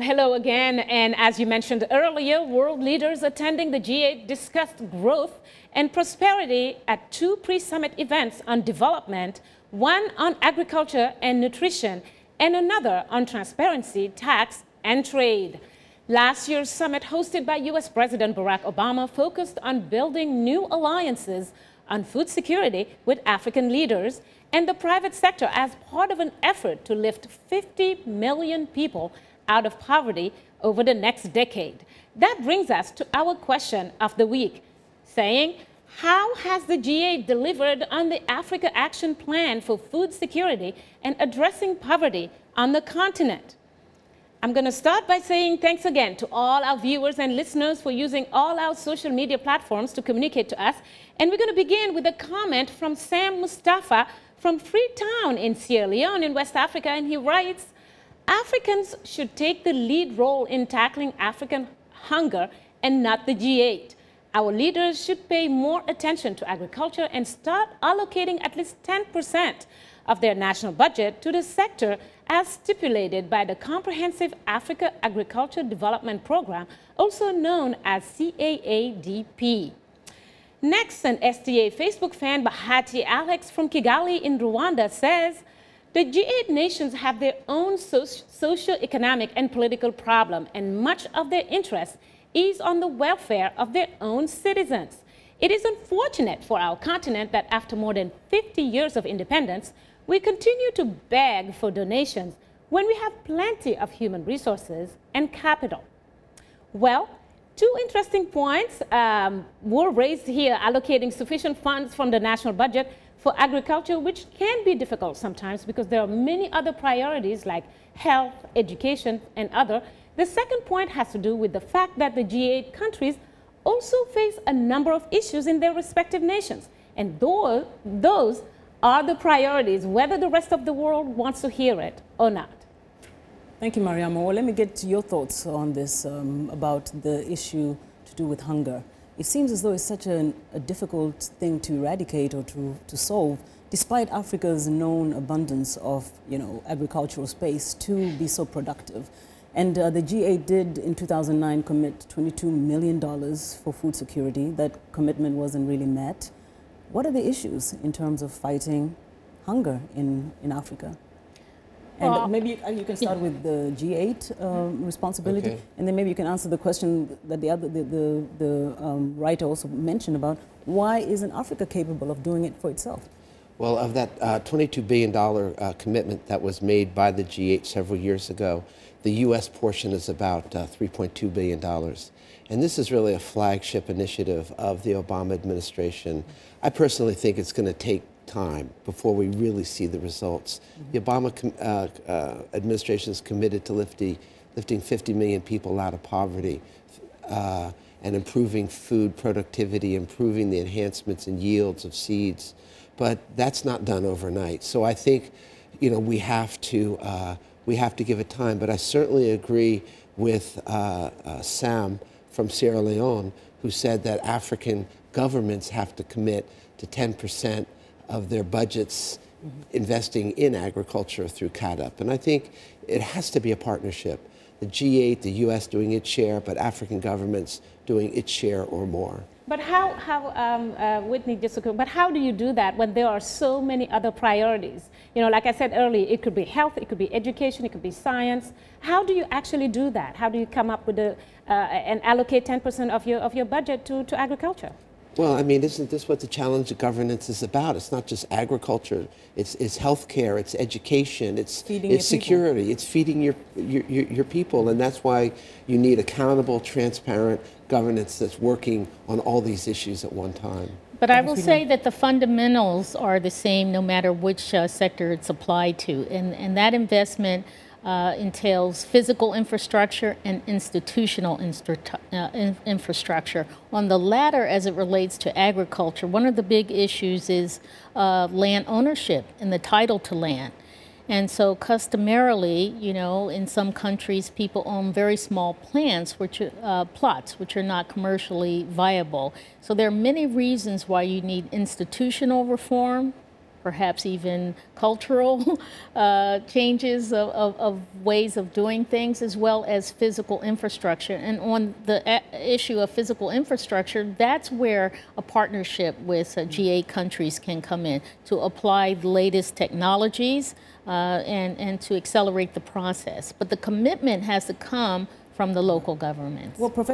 Hello again, and as you mentioned earlier, world leaders attending the G8 discussed growth and prosperity at two pre-summit events on development, one on agriculture and nutrition, and another on transparency, tax, and trade. Last year's summit, hosted by U.S. President Barack Obama, focused on building new alliances on food security with African leaders and the private sector as part of an effort to lift 50 million people out of poverty over the next decade. That brings us to our question of the week, saying, how has the G8 delivered on the Africa Action Plan for food security and addressing poverty on the continent? I'm going to start by saying thanks again to all our viewers and listeners for using all our social media platforms to communicate to us. And we're going to begin with a comment from Sam Mustafa from Freetown in Sierra Leone in West Africa, and he writes, Africans should take the lead role in tackling African hunger and not the G8. Our leaders should pay more attention to agriculture and start allocating at least 10% of their national budget to the sector as stipulated by the Comprehensive Africa Agriculture Development Program, also known as CAADP. Next, an STA Facebook fan, Bahati Alex from Kigali in Rwanda, says, the G8 nations have their own socio-economic and political problem, and much of their interest is on the welfare of their own citizens. It is unfortunate for our continent that after more than 50 years of independence, we continue to beg for donations when we have plenty of human resources and capital. Well, two interesting points were raised here, allocating sufficient funds from the national budget for agriculture, which can be difficult sometimes because there are many other priorities like health, education, and other. The second point has to do with the fact that the G8 countries also face a number of issues in their respective nations. And those are the priorities, whether the rest of the world wants to hear it or not. Thank you, Mariama. Well, let me get your thoughts on this, about the issue to do with hunger. It seems as though it's such a difficult thing to eradicate or to solve, despite Africa's known abundance of, agricultural space to be so productive. And the G8 did, in 2009, commit $22 million for food security. That commitment wasn't really met. What are the issues in terms of fighting hunger in Africa? And maybe you can start with the G8 responsibility, okay. And then maybe you can answer the question that the writer also mentioned about why isn't Africa capable of doing it for itself? Well, of that $22 billion commitment that was made by the G8 several years ago, the U.S. portion is about $3.2 billion. And this is really a flagship initiative of the Obama administration. I personally think it's going to take time before we really see the results. The Obama administration is committed to lifting 50 million people out of poverty and improving food productivity, improving the enhancements in yields of seeds. But that's not done overnight. So I think, we have to give it time. But I certainly agree with Sam from Sierra Leone, who said that African governments have to commit to 10% of their budgets investing in agriculture through CAADP. And I think it has to be a partnership. The G8, the U.S. doing its share, but African governments doing its share or more. But Whitney, but how do you do that when there are so many other priorities? Like I said earlier, it could be health, it could be education, it could be science. How do you actually do that? How do you come up with and allocate 10% of your budget to agriculture? Well, I mean, isn't this what the challenge of governance is about? It's not just agriculture. It's healthcare. It's education. It's security. It's feeding your people, and that's why you need accountable, transparent governance that's working on all these issues at one time. But I will say that the fundamentals are the same no matter which sector it's applied to, and that investment entails physical infrastructure and institutional infrastructure. On the latter, as it relates to agriculture, one of the big issues is land ownership and the title to land. And so customarily, in some countries, people own very small plots, which are not commercially viable. So there are many reasons why you need institutional reform, perhaps even cultural changes of ways of doing things, as well as physical infrastructure. And on the issue of physical infrastructure, that's where a partnership with G8 countries can come in to apply the latest technologies and to accelerate the process. But the commitment has to come from the local governments. Well, Professor